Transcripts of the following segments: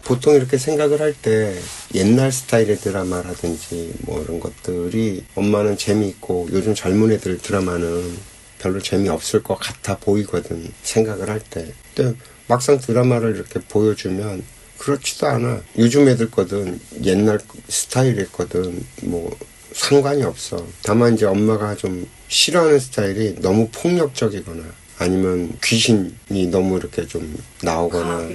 보통 이렇게 생각을 할 때 옛날 스타일의 드라마라든지 뭐 이런 것들이 엄마는 재미있고 요즘 젊은 애들 드라마는 별로 재미없을 것 같아 보이거든, 생각을 할 때. 근데 막상 드라마를 이렇게 보여주면 그렇지도 않아. 요즘 애들 거든 옛날 스타일의 거든 뭐 상관이 없어. 다만 이제 엄마가 좀 싫어하는 스타일이 너무 폭력적이거나 아니면 귀신이 너무 이렇게 좀 나오거나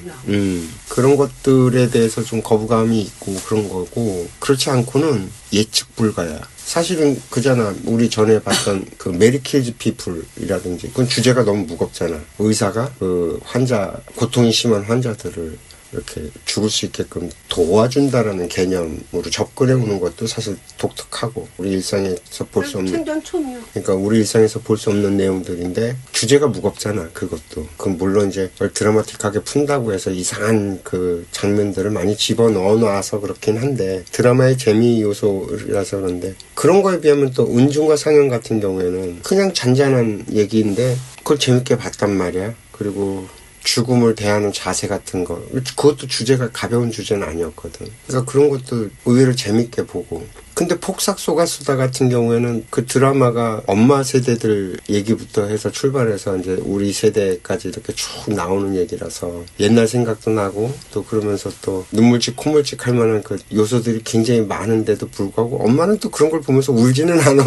그런 것들에 대해서 좀 거부감이 있고 그런 거고, 그렇지 않고는 예측 불가야. 사실은 그잖아, 우리 전에 봤던 그 메리 킬즈 피플이라든지, 그건 주제가 너무 무겁잖아. 의사가 그 환자, 고통이 심한 환자들을 이렇게 죽을 수 있게끔 도와준다라는 개념으로 접근해 오는 것도 사실 독특하고 우리 일상에서 볼 수 없는, 그러니까 우리 일상에서 볼 수 없는 내용들인데 주제가 무겁잖아. 그것도 그건 물론 이제 드라마틱하게 푼다고 해서 이상한 그 장면들을 많이 집어넣어 놔서 그렇긴 한데, 드라마의 재미 요소라서 그런데, 그런 거에 비하면 또 은중과 상영 같은 경우에는 그냥 잔잔한 얘기인데 그걸 재밌게 봤단 말이야. 그리고 죽음을 대하는 자세 같은 거, 그것도 주제가 가벼운 주제는 아니었거든. 그러니까 그런 것도 의외로 재밌게 보고. 근데 폭삭 속았수다 같은 경우에는 그 드라마가 엄마 세대들 얘기부터 해서 출발해서 이제 우리 세대까지 이렇게 쭉 나오는 얘기라서 옛날 생각도 나고, 또 그러면서 또 눈물직 콧물직 할 만한 그 요소들이 굉장히 많은데도 불구하고 엄마는 또 그런 걸 보면서 울지는 않아.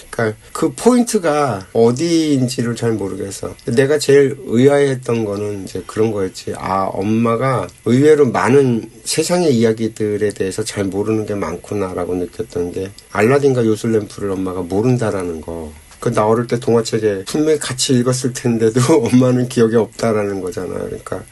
그러니까 그 포인트가 어디인지를 잘 모르겠어. 내가 제일 의아해했던 거는 이제 그런 거였지. 아, 엄마가 의외로 많은 세상의 이야기들에 대해서 잘 모르는 게 많구나라고 느꼈던 게, 알라딘과 요술램프를 엄마가 모른다라는 거. 나 어릴 때 동화책에 분명히 같이 읽었을 텐데도 엄마는 기억이 없다라는 거잖아. 그러니까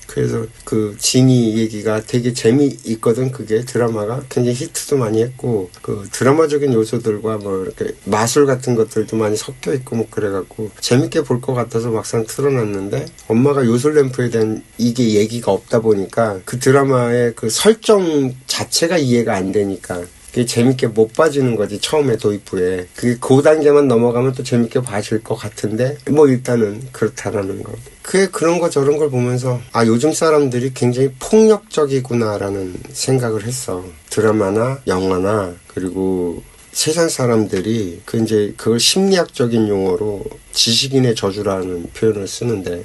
그래서 그 지니 얘기가 되게 재미있거든. 그게 드라마가 굉장히 히트도 많이 했고, 그 드라마적인 요소들과 뭐 이렇게 마술 같은 것들도 많이 섞여 있고 뭐 그래갖고 재밌게 볼 것 같아서 막상 틀어놨는데, 엄마가 요술램프에 대한 이게 얘기가 없다 보니까 그 드라마의 그 설정 자체가 이해가 안 되니까 그게 재밌게 못 봐지는 거지, 처음에 도입부에. 그게 그 단계만 넘어가면 또 재밌게 봐질 것 같은데, 뭐 일단은 그렇다라는 거. 그게 그런 거 저런 걸 보면서, 아, 요즘 사람들이 굉장히 폭력적이구나라는 생각을 했어. 드라마나 영화나, 그리고 세상 사람들이 그걸 심리학적인 용어로 지식인의 저주라는 표현을 쓰는데,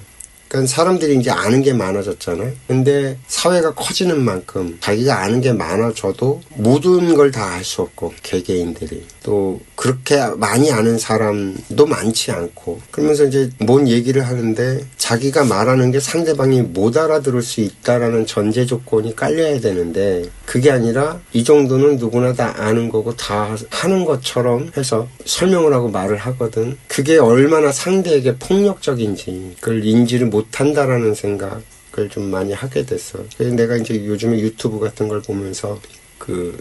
그러니까 사람들이 이제 아는 게 많아졌잖아. 근데 사회가 커지는 만큼 자기가 아는 게 많아져도 모든 걸 다 알 수 없고, 개개인들이 또 그렇게 많이 아는 사람도 많지 않고, 그러면서 이제 뭔 얘기를 하는데 자기가 말하는 게 상대방이 못 알아들을 수 있다라는 전제 조건이 깔려야 되는데, 그게 아니라 이 정도는 누구나 다 아는 거고 다 하는 것처럼 해서 설명을 하고 말을 하거든. 그게 얼마나 상대에게 폭력적인지 그걸 인지를 못한다라는 생각을 좀 많이 하게 됐어. 그래서 내가 이제 요즘에 유튜브 같은 걸 보면서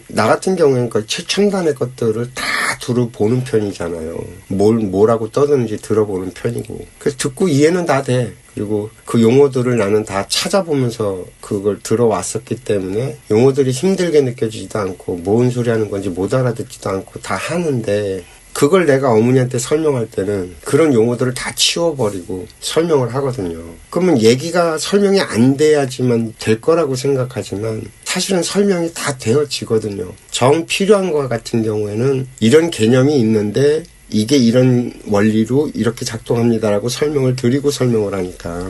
나 같은 경우에는 그 최첨단의 것들을 다 들어보는 편이잖아요. 뭐라고 떠드는지 들어보는 편이고. 그래서 듣고 이해는 다 돼. 그리고 그 용어들을 나는 다 찾아보면서 그걸 들어왔었기 때문에 용어들이 힘들게 느껴지지도 않고, 뭔 소리 하는 건지 못 알아듣지도 않고 다 하는데, 그걸 내가 어머니한테 설명할 때는 그런 용어들을 다 치워버리고 설명을 하거든요. 그러면 얘기가 설명이 안 돼야지만 될 거라고 생각하지만 사실은 설명이 다 되어지거든요. 정 필요한 것 같은 경우에는 이런 개념이 있는데 이게 이런 원리로 이렇게 작동합니다라고 설명을 드리고 설명을 하니까,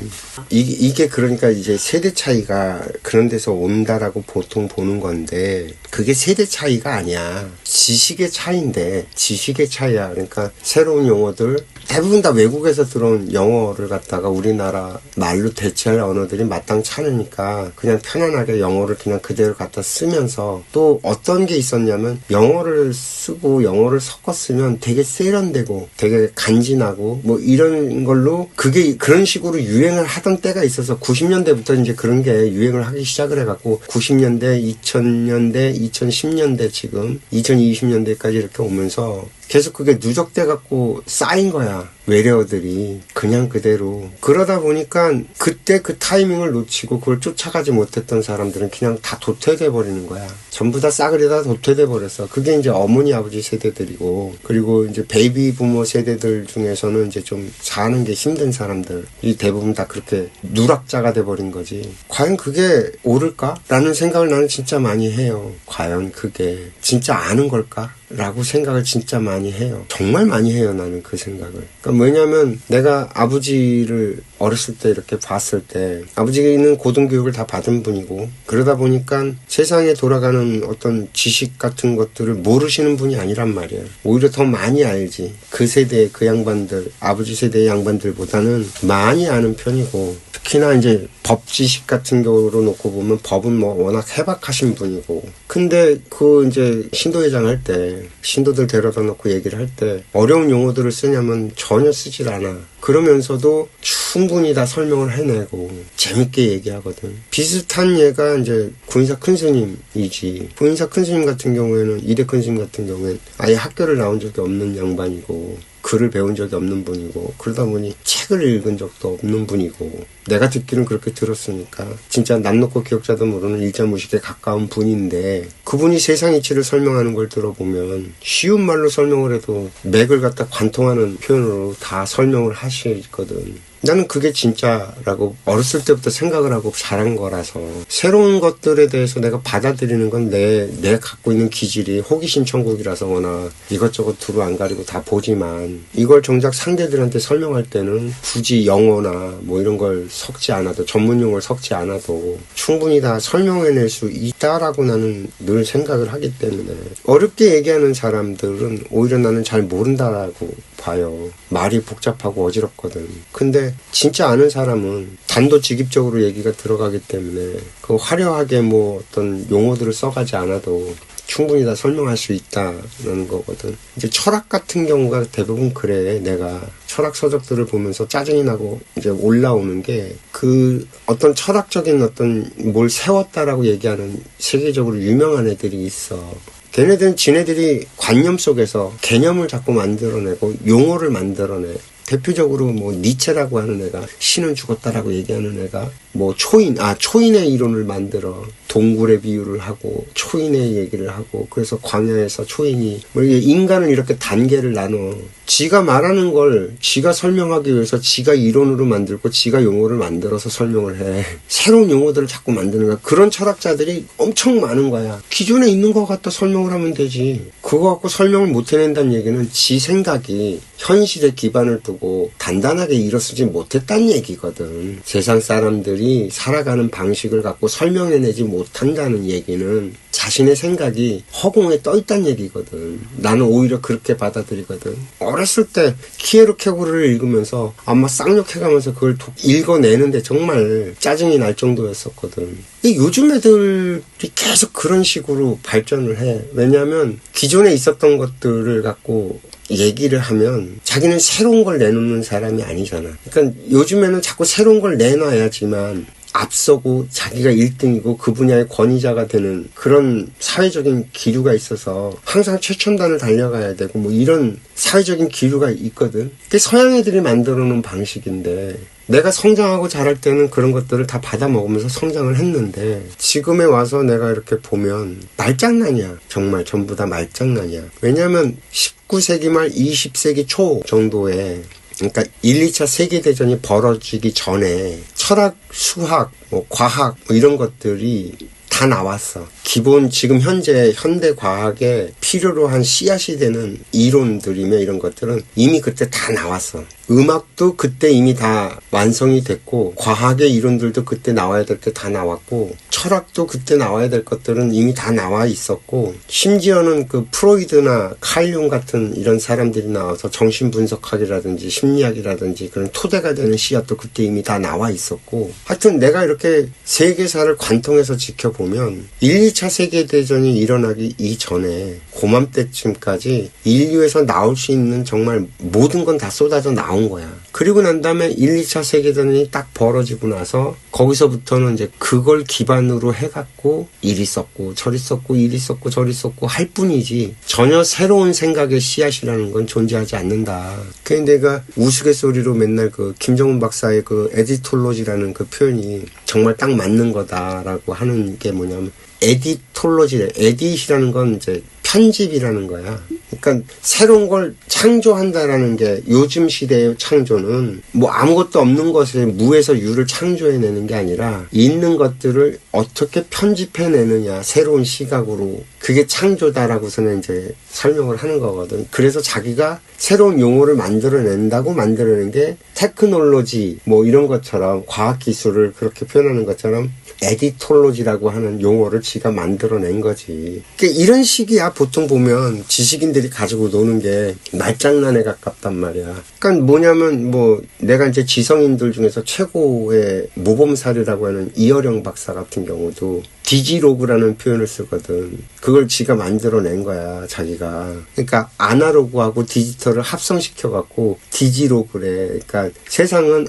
이게 그러니까 이제 세대 차이가 그런 데서 온다라고 보통 보는 건데, 그게 세대 차이가 아니야. 지식의 차이인데, 지식의 차이야. 그러니까 새로운 용어들, 대부분 다 외국에서 들어온 영어를 갖다가 우리나라 말로 대체할 언어들이 마땅찮으니까 그냥 편안하게 영어를 그냥 그대로 갖다 쓰면서, 또 어떤 게 있었냐면 영어를 쓰고 영어를 섞어 쓰면 되게 세련되고 되게 간지나고 뭐 이런 걸로, 그게 그런 식으로 유행을 하던 때가 있어서 90년대부터 이제 그런 게 유행을 하기 시작을 해갖고 90년대, 2000년대, 2010년대, 지금 2020년대까지 이렇게 오면서 계속 그게 누적돼 갖고 쌓인 거야. 외래어들이 그냥 그대로. 그러다 보니까 그때 그 타이밍을 놓치고 그걸 쫓아가지 못했던 사람들은 그냥 다 도태돼 버리는 거야. 전부 다 싸그리 다 도태돼 버렸어. 그게 이제 어머니 아버지 세대들이고, 그리고 이제 베이비 부모 세대들 중에서는 이제 좀 사는 게 힘든 사람들이 대부분 다 그렇게 누락자가 돼 버린 거지. 과연 그게 옳을까? 라는 생각을 나는 진짜 많이 해요. 과연 그게 진짜 아는 걸까? 라고 생각을 진짜 많이 해요. 정말 많이 해요, 나는 그 생각을. 그러니까 뭐냐면 내가 아버지를 어렸을 때 이렇게 봤을 때 아버지는 고등교육을 다 받은 분이고, 그러다 보니까 세상에 돌아가는 어떤 지식 같은 것들을 모르시는 분이 아니란 말이에요. 오히려 더 많이 알지. 그 세대의 그 양반들, 아버지 세대의 양반들보다는 많이 아는 편이고, 특히나 이제 법 지식 같은 경우로 놓고 보면 법은 뭐 워낙 해박하신 분이고, 근데 그 이제 신도회장 할 때 신도들 데려다 놓고 얘기를 할 때 어려운 용어들을 쓰냐면 전혀 쓰질 않아. 그러면서도 충분히 다 설명을 해내고 재밌게 얘기하거든. 비슷한 예가 이제 구인사 큰스님이지. 구인사 큰스님 같은 경우에는, 이대 큰스님 같은 경우에는 아예 학교를 나온 적이 없는 양반이고, 글을 배운 적이 없는 분이고, 그러다 보니 책을 읽은 적도 없는 분이고, 내가 듣기는 그렇게 들었으니까 진짜 남 놓고 기억자도 모르는 일자무식에 가까운 분인데, 그분이 세상 이치를 설명하는 걸 들어보면 쉬운 말로 설명을 해도 맥을 갖다 관통하는 표현으로 다 설명을 하시거든. 나는 그게 진짜라고 어렸을 때부터 생각을 하고 자란 거라서, 새로운 것들에 대해서 내가 받아들이는 건 내 갖고 있는 기질이 호기심 천국이라서 워낙 이것저것 두루 안 가리고 다 보지만, 이걸 정작 상대들한테 설명할 때는 굳이 영어나 뭐 이런 걸 섞지 않아도, 전문 용어를 섞지 않아도 충분히 다 설명해낼 수 있다라고 나는 늘 생각을 하기 때문에, 어렵게 얘기하는 사람들은 오히려 나는 잘 모른다라고 봐요. 말이 복잡하고 어지럽거든. 근데 진짜 아는 사람은 단도직입적으로 얘기가 들어가기 때문에 그 화려하게 뭐 어떤 용어들을 써가지 않아도 충분히 다 설명할 수 있다는 거거든. 이제 철학 같은 경우가 대부분 그래. 내가 철학 서적들을 보면서 짜증이 나고 이제 올라오는 게, 그 어떤 철학적인 어떤 뭘 세웠다라고 얘기하는 세계적으로 유명한 애들이 있어. 걔네들은 지네들이 관념 속에서 개념을 자꾸 만들어내고 용어를 만들어내. 대표적으로 뭐 니체라고 하는 애가 신은 죽었다라고 얘기하는 애가 뭐 초인의 이론을 만들어 동굴의 비유를 하고 초인의 얘기를 하고, 그래서 광야에서 초인이 뭐 인간을 이렇게 단계를 나눠. 지가 말하는 걸 지가 설명하기 위해서 지가 이론으로 만들고 지가 용어를 만들어서 설명을 해. 새로운 용어들을 자꾸 만드는 거야. 그런 철학자들이 엄청 많은 거야. 기존에 있는 거 갖다 설명을 하면 되지. 그거 갖고 설명을 못 해낸다는 얘기는 지 생각이 현실에 기반을 두고 단단하게 일어서지 못했다는 얘기거든. 세상 사람들이 살아가는 방식을 갖고 설명해내지 못한다는 얘기는 자신의 생각이 허공에 떠 있다는 얘기거든. 나는 오히려 그렇게 받아들이거든. 어렸을 때 키에르케고르를 읽으면서 아마 쌍욕해가면서 그걸 읽어내는데 정말 짜증이 날 정도였었거든. 근데 요즘 애들이 계속 그런 식으로 발전을 해. 왜냐하면 기존에 있었던 것들을 갖고 얘기를 하면 자기는 새로운 걸 내놓는 사람이 아니잖아. 그러니까 요즘에는 자꾸 새로운 걸 내놔야지만 앞서고 자기가 1등이고 그 분야의 권위자가 되는 그런 사회적인 기류가 있어서 항상 최첨단을 달려가야 되고 뭐 이런 사회적인 기류가 있거든. 그게 서양 애들이 만들어 놓은 방식인데, 내가 성장하고 자랄 때는 그런 것들을 다 받아 먹으면서 성장을 했는데, 지금에 와서 내가 이렇게 보면 말장난이야. 정말 전부 다 말장난이야. 왜냐하면 19세기 말 20세기 초 정도에, 그러니까 1, 2차 세계대전이 벌어지기 전에 철학, 수학, 뭐 과학 뭐 이런 것들이 다 나왔어. 기본 지금 현재 현대 과학에 필요로 한 씨앗이 되는 이론들이며 이런 것들은 이미 그때 다 나왔어. 음악도 그때 이미 다 완성이 됐고, 과학의 이론들도 그때 나와야 될 게 다 나왔고, 철학도 그때 나와야 될 것들은 이미 다 나와 있었고, 심지어는 그 프로이드나 칼융 같은 이런 사람들이 나와서 정신분석학이라든지 심리학이라든지 그런 토대가 되는 씨앗도 그때 이미 다 나와 있었고, 하여튼 내가 이렇게 세계사를 관통해서 지켜보면 1, 2차 세계대전이 일어나기 이전에 고맘때쯤까지 인류에서 나올 수 있는 정말 모든 건 다 쏟아져 나온 나온 거야. 그리고 난 다음에 1, 2차 세계대전이 딱 벌어지고 나서 거기서부터는 이제 그걸 기반으로 해갖고 이리 썼고 저리 썼고 이리 썼고 저리 썼고 할 뿐이지 전혀 새로운 생각의 씨앗이라는 건 존재하지 않는다. 그래서 내가 우스갯소리로 맨날 그 김정은 박사의 그 에디톨로지라는 그 표현이 정말 딱 맞는 거다라고 하는 게 뭐냐면 에디톨로지래. 에딧이라는 건 이제 편집이라는 거야. 그러니까 새로운 걸 창조한다라는 게 요즘 시대의 창조는 뭐 아무것도 없는 것을 무에서 유를 창조해내는 게 아니라 있는 것들을 어떻게 편집해내느냐 새로운 시각으로 그게 창조다라고서는 이제 설명을 하는 거거든. 그래서 자기가 새로운 용어를 만들어낸다고 만들어낸 게 테크놀로지 뭐 이런 것처럼 과학기술을 그렇게 표현하는 것처럼 에디톨로지라고 하는 용어를 지가 만들어낸 거지. 그러니까 이런 식이야. 보통 보면 지식인들이 가지고 노는 게 말장난에 가깝단 말이야. 그러니까 뭐냐면 뭐 내가 이제 지성인들 중에서 최고의 모범사례라고 하는 이어령 박사 같은 경우도 디지로그라는 표현을 쓰거든. 그걸 지가 만들어낸 거야, 자기가. 그러니까 아날로그하고 디지털을 합성시켜갖고 디지로그래. 그러니까 세상은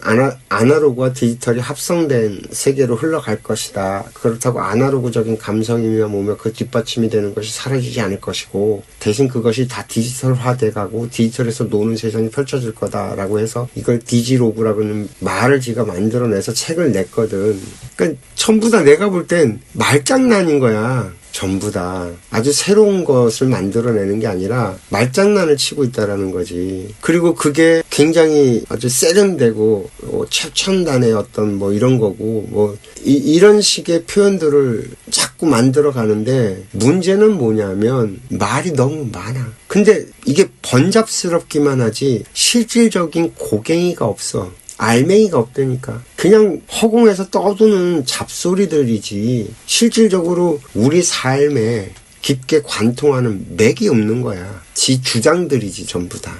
아날로그와 디지털이 합성된 세계로 흘러갈 것이다. 그렇다고 아날로그적인 감성이며 뭐며 그 뒷받침이 되는 것이 사라지지 않을 것이고 대신 그것이 다 디지털화돼가고 디지털에서 노는 세상이 펼쳐질 거다라고 해서 이걸 디지로그라고는 말을 지가 만들어내서 책을 냈거든. 그러니까 전부 다 내가 볼 땐 말장난인 거야. 전부 다 아주 새로운 것을 만들어내는 게 아니라 말장난을 치고 있다라는 거지. 그리고 그게 굉장히 아주 세련되고 최첨단의 어떤 뭐 이런 거고 뭐 이런 식의 표현들을 자꾸 만들어 가는데 문제는 뭐냐면 말이 너무 많아. 근데 이게 번잡스럽기만 하지 실질적인 고갱이가 없어. 알맹이가 없다니까. 그냥 허공에서 떠도는 잡소리들이지 실질적으로 우리 삶에 깊게 관통하는 맥이 없는 거야. 지 주장들이지 전부 다.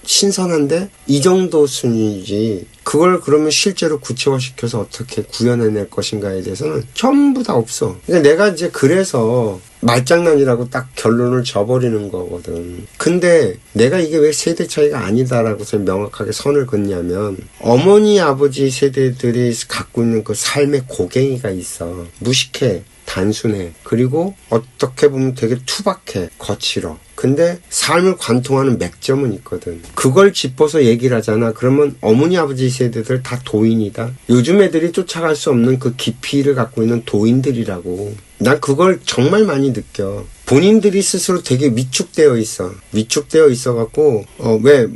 신선한데? 이 정도 순위지. 그걸 그러면 실제로 구체화시켜서 어떻게 구현해낼 것인가에 대해서는 전부 다 없어. 그러니까 내가 이제 그래서 말장난이라고 딱 결론을 져버리는 거거든. 근데 내가 이게 왜 세대 차이가 아니다라고서 명확하게 선을 긋냐면 어머니 아버지 세대들이 갖고 있는 그 삶의 고갱이가 있어. 무식해. 단순해. 그리고 어떻게 보면 되게 투박해. 거칠어. 근데 삶을 관통하는 맥점은 있거든. 그걸 짚어서 얘기를 하잖아. 그러면 어머니 아버지 세대들 다 도인이다. 요즘 애들이 쫓아갈 수 없는 그 깊이를 갖고 있는 도인들이라고. 난 그걸 정말 많이 느껴. 본인들이 스스로 되게 위축되어 있어. 위축되어 있어갖고, 왜,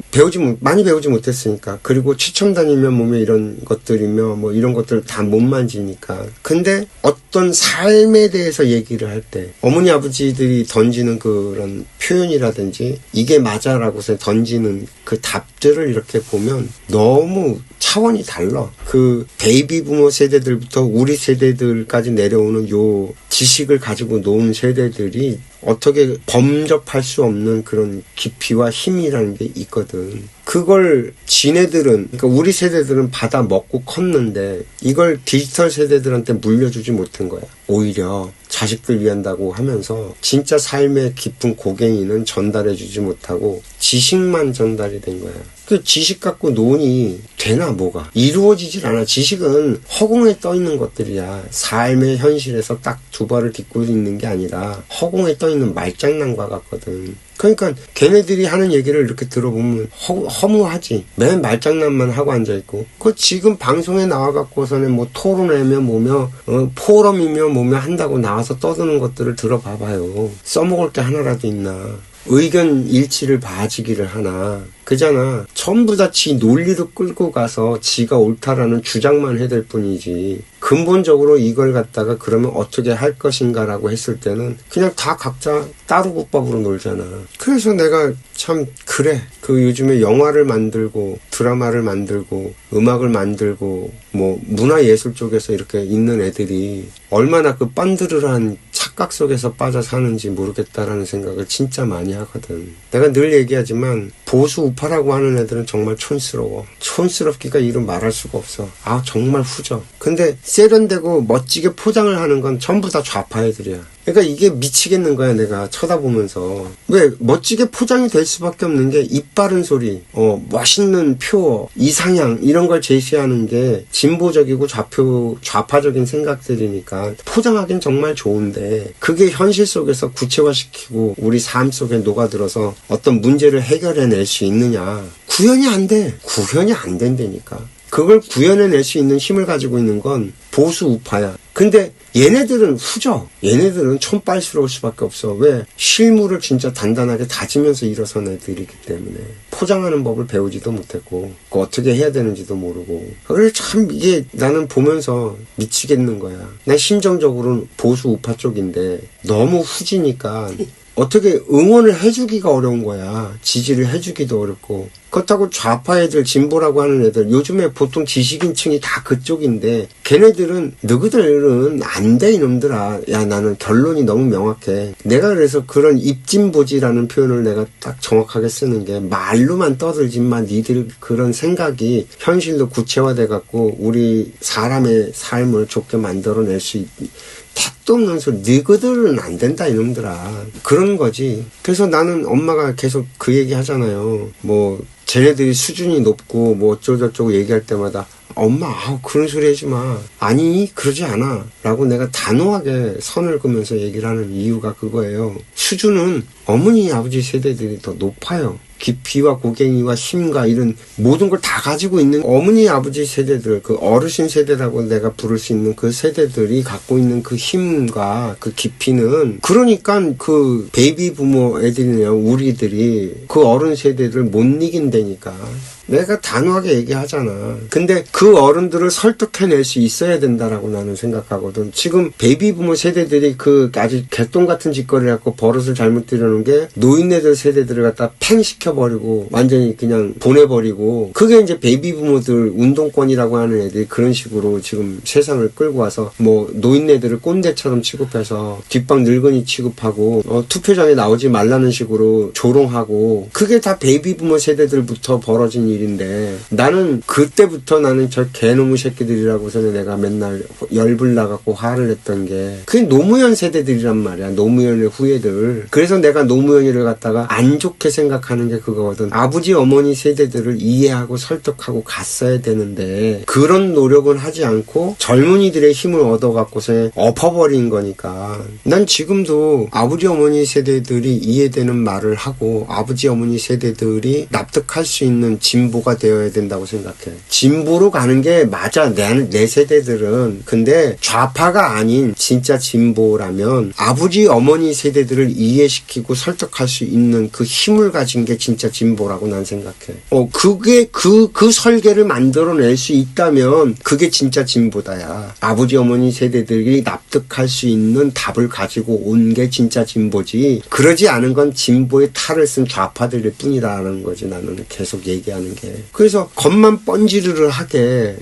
많이 배우지 못했으니까. 그리고 최첨단이면 몸에 이런 것들이며, 뭐 이런 것들을 다 못 만지니까. 근데 어떤 삶에 대해서 얘기를 할 때, 어머니 아버지들이 던지는 그런 표현이라든지, 이게 맞아라고서 던지는 그 답들을 이렇게 보면 너무 차원이 달라. 그 베이비 부모 세대들부터 우리 세대들까지 내려오는 요 지식을 가지고 노는 세대들이 어떻게 범접할 수 없는 그런 깊이와 힘이라는 게 있거든. 그걸 지네들은, 그러니까 우리 세대들은 받아 먹고 컸는데 이걸 디지털 세대들한테 물려주지 못한 거야. 오히려 자식들 위한다고 하면서 진짜 삶의 깊은 고갱이는 전달해주지 못하고 지식만 전달이 된 거야. 그 지식 갖고 논이 되나 뭐가 이루어지질 않아. 지식은 허공에 떠 있는 것들이야. 삶의 현실에서 딱 두 발을 딛고 있는 게 아니라 허공에 떠 있는 말장난과 같거든. 그러니까 걔네들이 하는 얘기를 이렇게 들어보면 허무하지. 맨 말장난만 하고 앉아있고. 그 지금 방송에 나와갖고서는 뭐 토론회며 뭐며 포럼이며 뭐며 한다고 나와서 떠드는 것들을 들어봐봐요. 써먹을 게 하나라도 있나. 의견 일치를 봐주기를 하나. 그잖아. 전부 다 지 논리로 끌고 가서 지가 옳다라는 주장만 해댈 뿐이지. 근본적으로 이걸 갖다가 그러면 어떻게 할 것인가라고 했을 때는 그냥 다 각자 따로 국밥으로 놀잖아. 그래서 내가 참 그래. 그 요즘에 영화를 만들고 드라마를 만들고 음악을 만들고 뭐 문화예술 쪽에서 이렇게 있는 애들이 얼마나 그 빤드르한 착각 속에서 빠져 사는지 모르겠다라는 생각을 진짜 많이 하거든. 내가 늘 얘기하지만 보수 우파라고 하는 애들은 정말 촌스러워. 촌스럽기가 이루 말할 수가 없어. 정말 후져. 근데 세련되고 멋지게 포장을 하는 건 전부 다 좌파 애들이야. 그러니까 이게 미치겠는 거야, 내가 쳐다보면서. 왜 멋지게 포장이 될 수밖에 없는 게 입 바른 소리, 멋있는 표, 이상향 이런 걸 제시하는 게 진보적이고 좌파적인 생각들이니까 포장하긴 정말 좋은데 그게 현실 속에서 구체화시키고 우리 삶 속에 녹아들어서 어떤 문제를 해결해낼 수 있느냐. 구현이 안 돼. 구현이 안 된다니까. 그걸 구현해낼 수 있는 힘을 가지고 있는 건 보수 우파야. 근데 얘네들은 후져. 얘네들은 촌빨스러울 수밖에 없어. 왜? 실무를 진짜 단단하게 다지면서 일어선 애들이기 때문에. 포장하는 법을 배우지도 못했고 그거 어떻게 해야 되는지도 모르고. 그래서 참 이게 나는 보면서 미치겠는 거야. 난 심정적으로는 보수 우파 쪽인데 너무 후지니까 어떻게 응원을 해주기가 어려운 거야. 지지를 해주기도 어렵고. 그렇다고 좌파 애들, 진보라고 하는 애들, 요즘에 보통 지식인층이 다 그쪽인데 걔네들은 너희들은 안 돼 이놈들아. 야, 나는 결론이 너무 명확해. 내가 그래서 그런 입진보지라는 표현을 내가 딱 정확하게 쓰는 게 말로만 떠들지만 니들 그런 생각이 현실로 구체화돼 갖고 우리 사람의 삶을 좋게 만들어낼 수 택도 없는 소리. 너희들은 안 된다 이놈들아. 그런 거지. 그래서 나는 엄마가 계속 그 얘기 하잖아요. 뭐 쟤네들이 수준이 높고 뭐 어쩌고저쩌고 얘기할 때마다 엄마 그런 소리 하지 마. 아니 그러지 않아 라고 내가 단호하게 선을 그으면서 얘기를 하는 이유가 그거예요. 수준은 어머니 아버지 세대들이 더 높아요. 깊이와 고갱이와 힘과 이런 모든 걸 다 가지고 있는 어머니 아버지 세대들, 그 어르신 세대라고 내가 부를 수 있는 그 세대들이 갖고 있는 그 힘과 그 깊이는, 그러니까 그 베이비 부모 애들이냐 우리들이 그 어른 세대를 못 이긴다니까. 내가 단호하게 얘기하잖아. 근데 그 어른들을 설득해낼 수 있어야 된다라고 나는 생각하거든. 지금 베이비 부모 세대들이 그 아주 개똥 같은 짓거리를 갖고 버릇을 잘못 들여놓은 게 노인네들 세대들을 갖다 팽시켜버리고 완전히 그냥 보내버리고, 그게 이제 베이비 부모들 운동권이라고 하는 애들이 그런 식으로 지금 세상을 끌고 와서 뭐 노인네들을 꼰대처럼 취급해서 뒷방 늙은이 취급하고 투표장에 나오지 말라는 식으로 조롱하고, 그게 다 베이비 부모 세대들부터 벌어진 일인데, 나는 그때부터 나는 저 개놈의 새끼들이라고서는 내가 맨날 열불 나갖고 화를 냈던 게 그게 노무현 세대들이란 말이야. 노무현의 후예들. 그래서 내가 노무현이를 갖다가 안 좋게 생각하는 게 그거거든. 아버지 어머니 세대들을 이해하고 설득하고 갔어야 되는데 그런 노력은 하지 않고 젊은이들의 힘을 얻어갖고서 엎어버린 거니까. 난 지금도 아버지 어머니 세대들이 이해되는 말을 하고 아버지 어머니 세대들이 납득할 수 있는 진보가 되어야 된다고 생각해. 진보로 가는 게 맞아. 내 세대들은. 근데 좌파가 아닌 진짜 진보라면 아버지 어머니 세대들을 이해시키고 설득할 수 있는 그 힘을 가진 게 진짜 진보라고 난 생각해. 그게 그 설계를 만들어낼 수 있다면 그게 진짜 진보다야. 아버지 어머니 세대들이 납득할 수 있는 답을 가지고 온 게 진짜 진보지. 그러지 않은 건 진보의 탈을 쓴 좌파들일 뿐이라는 거지. 나는 계속 얘기하는 게. 그래서 겉만 번지르르 하게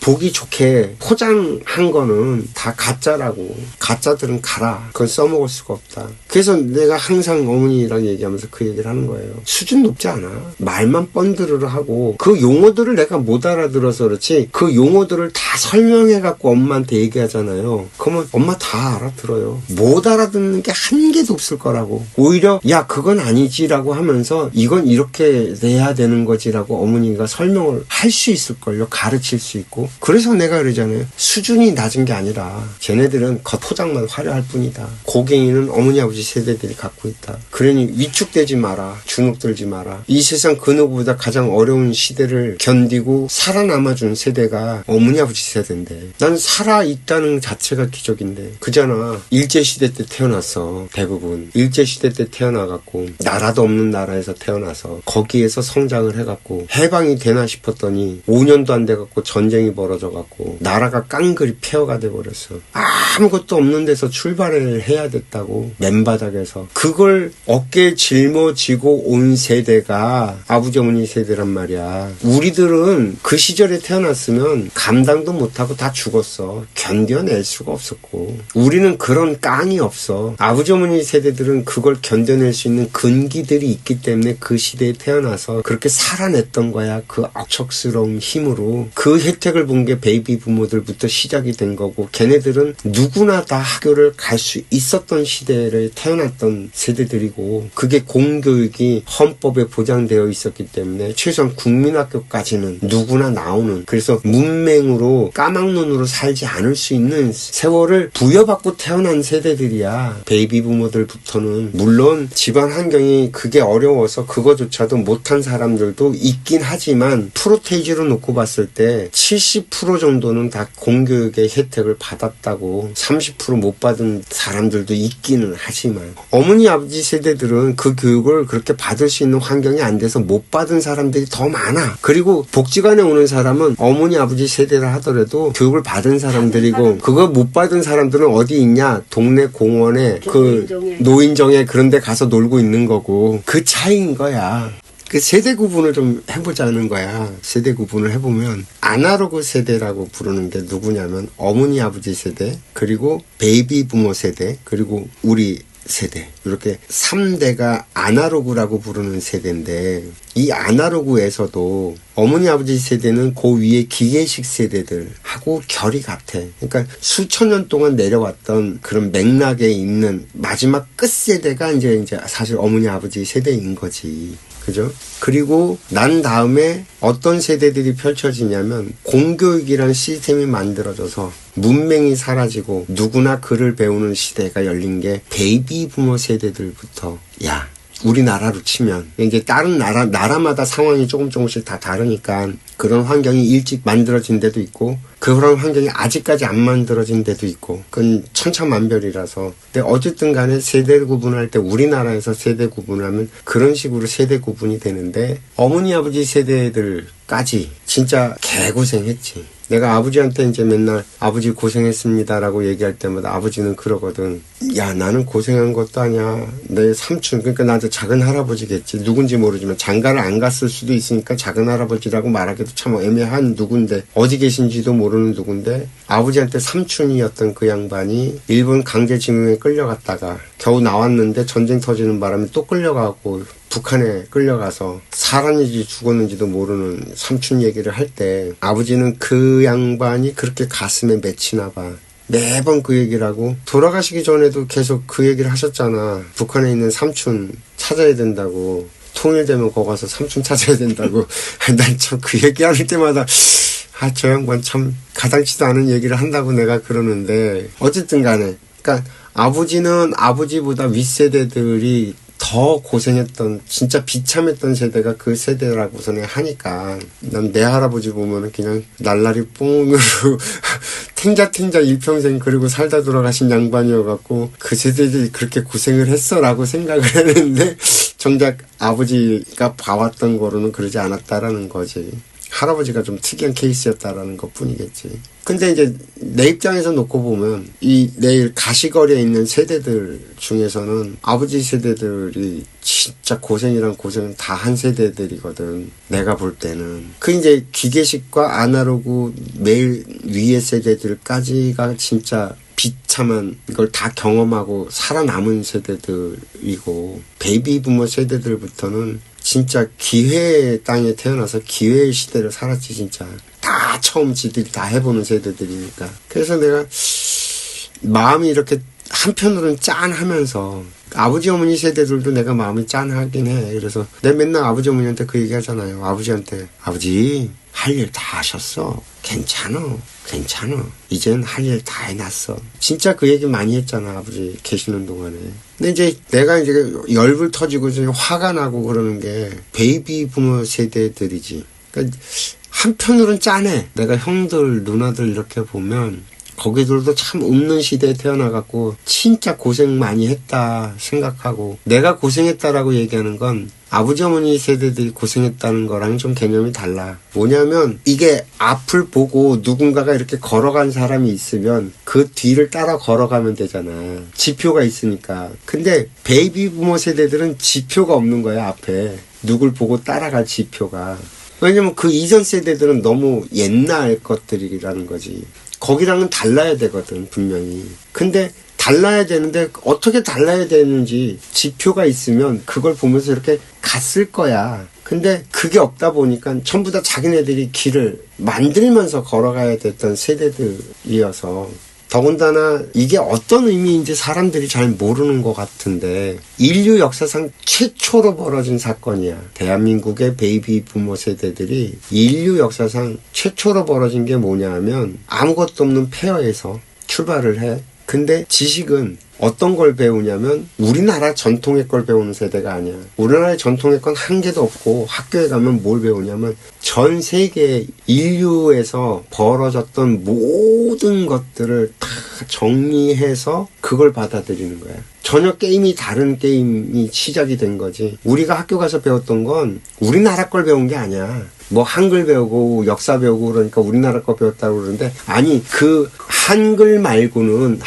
보기 좋게 포장한 거는 다 가짜라고. 가짜들은 가라. 그건 써먹을 수가 없다. 그래서 내가 항상 어머니랑 얘기하면서 그 얘기를 하는 거예요. 수준 높지 않아. 말만 번드르르 하고 그 용어들을 내가 못 알아들어서 그렇지 그 용어들을 다 설명해갖고 엄마한테 얘기하잖아요. 그러면 엄마 다 알아들어요. 못 알아듣는 게 한 개도 없을 거라고. 오히려 야 그건 아니지라고 하면서 이건 이렇게 돼야 되는 거지라고 어머니가 설명을 할 수 있을걸요. 가르칠 수 있고. 그래서 내가 그러잖아요. 수준이 낮은 게 아니라 쟤네들은 겉포장만 화려할 뿐이다. 고갱이는 어머니 아버지 세대들이 갖고 있다. 그러니 위축되지 마라. 주눅들지 마라. 이 세상 그 누구보다 가장 어려운 시대를 견디고 살아남아준 세대가 어머니 아버지 세대인데 난 살아있다는 자체가 기적인데. 그잖아. 일제시대 때 태어났어. 대부분 일제시대 때 태어나갖고 나라도 없는 나라에서 태어나서 거기에서 성장을 해갖고 해방이 되나 싶었더니 5년도 안 돼갖고 전쟁이 벌어져갖고 나라가 깡그리 폐허가 돼버렸어. 아무것도 없는 데서 출발을 해야 됐다고. 맨바닥에서. 그걸 어깨에 짊어지고 온 세대가 아버지 어머니 세대란 말이야. 우리들은 그 시절에 태어났으면 감당도 못하고 다 죽었어. 견뎌낼 수가 없었고. 우리는 그런 깡이 없어. 아버지 어머니 세대들은 그걸 견뎌낼 수 있는 근기들이 있기 때문에 그 시대에 태어나서 그렇게 살아냈 됐던 거야. 그 억척스러운 힘으로. 그 혜택을 본 게 베이비 부모들부터 시작이 된 거고, 걔네들은 누구나 다 학교를 갈 수 있었던 시대를 태어났던 세대들이고, 그게 공교육이 헌법에 보장되어 있었기 때문에 최소한 국민학교까지는 누구나 나오는, 그래서 문맹으로 까막눈으로 살지 않을 수 있는 세월을 부여받고 태어난 세대들이야. 베이비 부모들부터는. 물론 집안 환경이 그게 어려워서 그거조차도 못한 사람들도 있긴 하지만, 프로테이지로 놓고 봤을 때 70% 정도는 다 공교육의 혜택을 받았다고, 30% 못 받은 사람들도 있기는 하지만, 어머니 아버지 세대들은 그 교육을 그렇게 받을 수 있는 환경이 안 돼서 못 받은 사람들이 더 많아. 그리고 복지관에 오는 사람은 어머니 아버지 세대라 하더라도 교육을 받은 사람들이고, 그거 못 받은 사람들은 어디 있냐? 동네 공원에 그 노인정에 그런 데 가서 놀고 있는 거고, 그 차이인 거야. 그 세대 구분을 좀 해보자는 거야. 세대 구분을 해보면 아날로그 세대라고 부르는 게 누구냐면 어머니 아버지 세대, 그리고 베이비 부모 세대, 그리고 우리 세대, 이렇게 3대가 아날로그라고 부르는 세대인데, 이 아날로그에서도 어머니 아버지 세대는 그 위에 기계식 세대들하고 결이 같아. 그러니까 수천 년 동안 내려왔던 그런 맥락에 있는 마지막 끝 세대가 이제 사실 어머니 아버지 세대인 거지. 그죠? 그리고 난 다음에 어떤 세대들이 펼쳐지냐면, 공교육이라는 시스템이 만들어져서 문맹이 사라지고 누구나 글을 배우는 시대가 열린 게 베이비 부모 세대들부터, 야, 우리나라로 치면 이제 다른 나라마다 상황이 조금씩 다 다르니까 그런 환경이 일찍 만들어진 데도 있고, 그런 환경이 아직까지 안 만들어진 데도 있고, 그건 천차만별이라서. 근데 어쨌든 간에 세대 구분할 때, 우리나라에서 세대 구분하면 그런 식으로 세대 구분이 되는데, 어머니 아버지 세대들까지 진짜 개고생했지. 내가 아버지한테 이제 맨날 아버지 고생했습니다라고 얘기할 때마다 아버지는 그러거든. 야, 나는 고생한 것도 아니야. 내 삼촌, 그러니까 나한테 작은 할아버지겠지. 누군지 모르지만 장가를 안 갔을 수도 있으니까 작은 할아버지라고 말하기도 참 애매한 누군데, 어디 계신지도 모르는 누군데, 아버지한테 삼촌이었던 그 양반이 일본 강제징용에 끌려갔다가 겨우 나왔는데 전쟁 터지는 바람에 또 끌려가고 북한에 끌려가서 살았는지 죽었는지도 모르는 삼촌 얘기를 할 때, 아버지는 그 양반이 그렇게 가슴에 맺히나 봐. 매번 그 얘기를 하고, 돌아가시기 전에도 계속 그 얘기를 하셨잖아. 북한에 있는 삼촌 찾아야 된다고. 통일되면 거기 가서 삼촌 찾아야 된다고. 난 참 그 얘기하는 때마다 저 양반 참 가당치도 않은 얘기를 한다고 내가 그러는데, 어쨌든 간에, 그러니까 아버지는 아버지보다 윗세대들이 더 고생했던, 진짜 비참했던 세대가 그 세대라고서는 하니까, 난 내 할아버지 보면은 그냥 날라리 뽕으로 탱자탱자 일평생 그리고 살다 돌아가신 양반이어갖고, 그 세대들이 그렇게 고생을 했어라고 생각을 했는데, 정작 아버지가 봐왔던 거로는 그러지 않았다라는 거지. 할아버지가 좀 특이한 케이스였다라는 것 뿐이겠지. 근데 이제 내 입장에서 놓고 보면, 이 내일 가시거리에 있는 세대들 중에서는 아버지 세대들이 진짜 고생이란 고생은 다 한 세대들이거든. 내가 볼 때는. 그 이제 기계식과 아날로그 매일 위의 세대들까지가 진짜 비참한 이걸 다 경험하고 살아남은 세대들이고, 베이비 부모 세대들부터는 진짜 기회의 땅에 태어나서 기회의 시대를 살았지. 진짜 다 처음 지들이 다 해보는 세대들이니까. 그래서 내가 마음이 이렇게 한편으로는 짠하면서, 아버지 어머니 세대들도 내가 마음이 짠하긴 해. 그래서 내가 맨날 아버지 어머니한테 그 얘기 하잖아요. 아버지한테, 아버지 할 일 다 하셨어. 괜찮아. 이젠 할 일 다 해놨어. 진짜 그 얘기 많이 했잖아, 아버지 계시는 동안에. 근데 이제 내가 이제 열불 터지고 화가 나고 그러는 게 베이비 부모 세대들이지. 그러니까 한편으로는 짠해. 내가 형들, 누나들 이렇게 보면 거기들도 참 없는 시대에 태어나갖고 진짜 고생 많이 했다 생각하고, 내가 고생했다라고 얘기하는 건 아버지 어머니 세대들이 고생했다는 거랑 좀 개념이 달라. 뭐냐면 이게 앞을 보고 누군가가 이렇게 걸어간 사람이 있으면 그 뒤를 따라 걸어가면 되잖아. 지표가 있으니까. 근데 베이비 부모 세대들은 지표가 없는 거야. 앞에 누굴 보고 따라갈 지표가. 왜냐면 그 이전 세대들은 너무 옛날 것들이라는 거지. 거기랑은 달라야 되거든, 분명히. 근데 달라야 되는데 어떻게 달라야 되는지 지표가 있으면 그걸 보면서 이렇게 갔을 거야. 근데 그게 없다 보니까 전부 다 자기네들이 길을 만들면서 걸어가야 됐던 세대들이어서 더군다나 이게 어떤 의미인지 사람들이 잘 모르는 것 같은데 인류 역사상 최초로 벌어진 사건이야. 대한민국의 베이비 부모 세대들이 인류 역사상 최초로 벌어진 게 뭐냐 하면 아무것도 없는 폐허에서 출발을 해. 근데 지식은 어떤 걸 배우냐면 우리나라 전통의 걸 배우는 세대가 아니야. 우리나라의 전통의 건 한 개도 없고 학교에 가면 뭘 배우냐면 전 세계 인류에서 벌어졌던 모든 것들을 다 정리해서 그걸 받아들이는 거야. 전혀 게임이 다른 게임이 시작이 된 거지. 우리가 학교 가서 배웠던 건 우리나라 걸 배운 게 아니야. 뭐 한글 배우고 역사 배우고 그러니까 우리나라 거 배웠다고 그러는데 아니 그 한글 말고는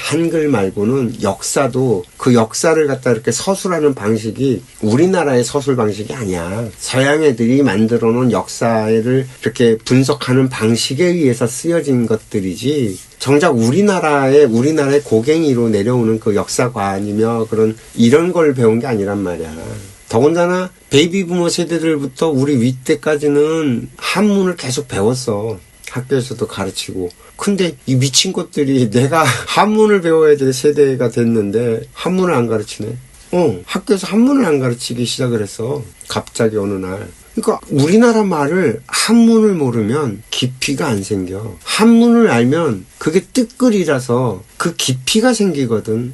역사도 그 역사를 갖다 이렇게 서술하는 방식이 우리나라의 서술 방식이 아니야. 서양 애들이 만들어 놓은 역사를 이렇게 분석하는 방식에 의해서 쓰여진 것들이지 정작 우리나라의 고갱이로 내려오는 그 역사관이며 그런 이런 걸 배운 게 아니란 말이야. 더군다나 베이비 부모 세대들부터 우리 윗대까지는 한문을 계속 배웠어. 학교에서도 가르치고. 근데 이 미친 것들이 내가 한문을 배워야 될 세대가 됐는데 한문을 안 가르치네. 학교에서 한문을 안 가르치기 시작을 했어. 갑자기 어느 날. 그러니까 우리나라 말을 한문을 모르면 깊이가 안 생겨. 한문을 알면 그게 뜨끌이라서 그 깊이가 생기거든.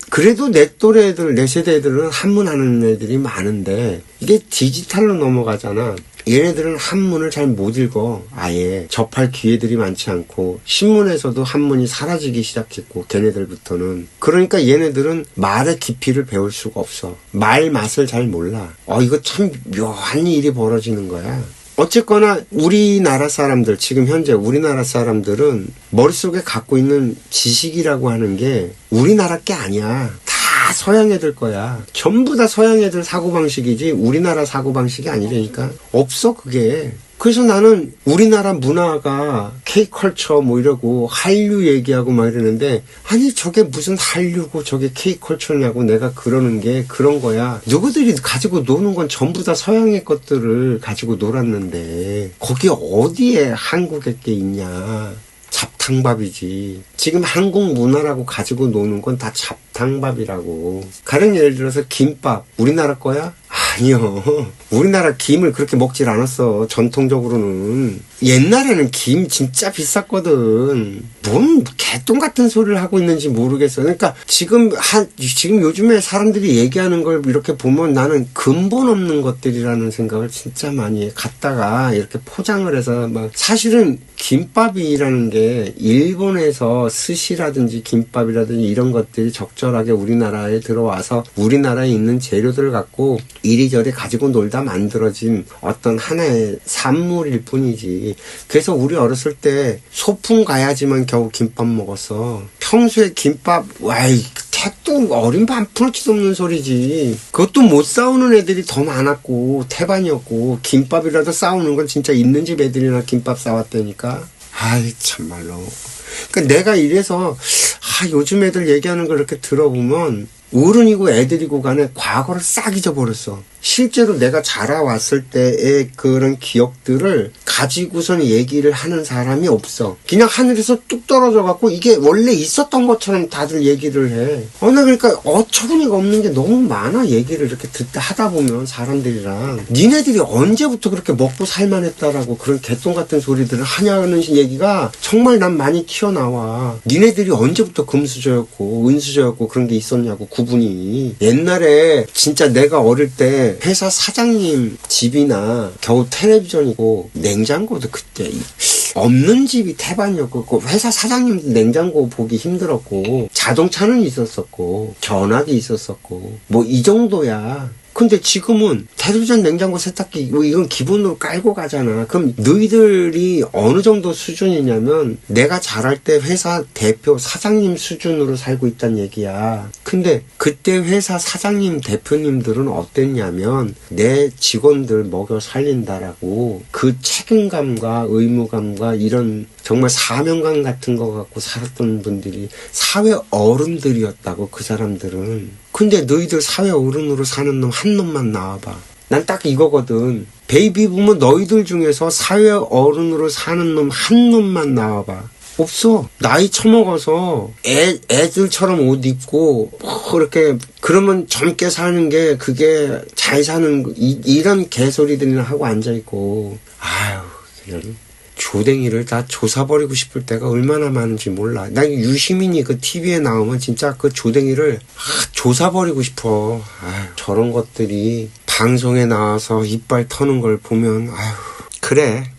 그래도 내 또래 애들, 내 세대 애들은 한문 하는 애들이 많은데 이게 디지털로 넘어가잖아. 얘네들은 한문을 잘 못 읽어. 아예 접할 기회들이 많지 않고 신문에서도 한문이 사라지기 시작했고 걔네들부터는. 그러니까 얘네들은 말의 깊이를 배울 수가 없어. 말 맛을 잘 몰라. 이거 참 묘한 일이 벌어지는 거야. 어쨌거나 우리나라 사람들, 지금 현재 우리나라 사람들은 머릿속에 갖고 있는 지식이라고 하는 게 우리나라 게 아니야. 다 서양 애들 거야. 전부 다 서양 애들 사고방식이지 우리나라 사고방식이 아니라니까. 없어 그게. 그래서 나는 우리나라 문화가 K컬처 뭐 이러고 한류 얘기하고 막 이러는데 아니 저게 무슨 한류고 저게 K컬처냐고 내가 그러는 게 그런 거야. 누구들이 가지고 노는 건 전부 다 서양의 것들을 가지고 놀았는데 거기 어디에 한국의 게 있냐. 잡탕밥이지. 지금 한국 문화라고 가지고 노는 건 다 잡탕밥이라고. 가령 예를 들어서 김밥 우리나라 거야? 아니요. 우리나라 김을 그렇게 먹질 않았어. 전통적으로는. 옛날에는 김 진짜 비쌌거든. 뭔 개똥 같은 소리를 하고 있는지 모르겠어. 그러니까 지금 요즘에 사람들이 얘기하는 걸 이렇게 보면 나는 근본 없는 것들이라는 생각을 진짜 많이 해. 갖다가 이렇게 포장을 해서 막 사실은 김밥이라는 게 일본에서 스시라든지 김밥이라든지 이런 것들이 적절하게 우리나라에 들어와서 우리나라에 있는 재료들을 갖고 이리저리 가지고 놀다 만들어진 어떤 하나의 산물일 뿐이지. 그래서 우리 어렸을 때 소풍 가야지만 겨우 김밥 먹었어. 평소에 김밥 택도 어린 반 푼어치도 없는 소리지. 그것도 못 싸우는 애들이 더 많았고 태반이었고 김밥이라도 싸우는 건 진짜 있는 집 애들이나 김밥 싸왔다니까. 참말로. 그러니까 내가 이래서 요즘 애들 얘기하는 걸 이렇게 들어보면 어른이고 애들이고 간에 과거를 싹 잊어버렸어. 실제로 내가 자라왔을 때의 그런 기억들을 가지고선 얘기를 하는 사람이 없어. 그냥 하늘에서 뚝 떨어져갖고 이게 원래 있었던 것처럼 다들 얘기를 해. 나 그러니까 어처구니가 없는 게 너무 많아. 얘기를 이렇게 하다 보면 사람들이랑. 니네들이 언제부터 그렇게 먹고 살만했다라고 그런 개똥 같은 소리들을 하냐는 얘기가 정말 난 많이 튀어나와. 니네들이 언제부터 금수저였고 은수저였고 그런 게 있었냐고 구분이. 옛날에 진짜 내가 어릴 때 회사 사장님 집이나 겨우 텔레비전이고 냉장고도 그때 없는 집이 태반이었고 그 회사 사장님도 냉장고 보기 힘들었고 자동차는 있었었고 전화기 있었었고 뭐 이 정도야. 근데 지금은 텔레비전, 냉장고, 세탁기 이건 기본으로 깔고 가잖아. 그럼 너희들이 어느 정도 수준이냐면 내가 자랄 때 회사 대표 사장님 수준으로 살고 있단 얘기야. 근데 그때 회사 사장님 대표님들은 어땠냐면 내 직원들 먹여 살린다라고 그 책임감과 의무감과 이런 정말 사명감 같은 거 갖고 살았던 분들이 사회 어른들이었다고. 그 사람들은. 근데 너희들 사회 어른으로 사는 놈 한 놈만 나와봐. 난 딱 이거거든. 베이비 부모 너희들 중에서 사회 어른으로 사는 놈 한 놈만 나와봐. 없어. 나이 처먹어서 애들처럼 옷 입고 뭐 그렇게 그러면 젊게 사는 게 그게 잘 사는 이런 개소리들이나 하고 앉아있고 아유 그냥 조댕이를 다 조사버리고 싶을 때가 얼마나 많은지 몰라. 나 유시민이 그 TV에 나오면 진짜 그 조댕이를 조사버리고 싶어. 아유, 저런 것들이 방송에 나와서 이빨 터는 걸 보면 아유 그래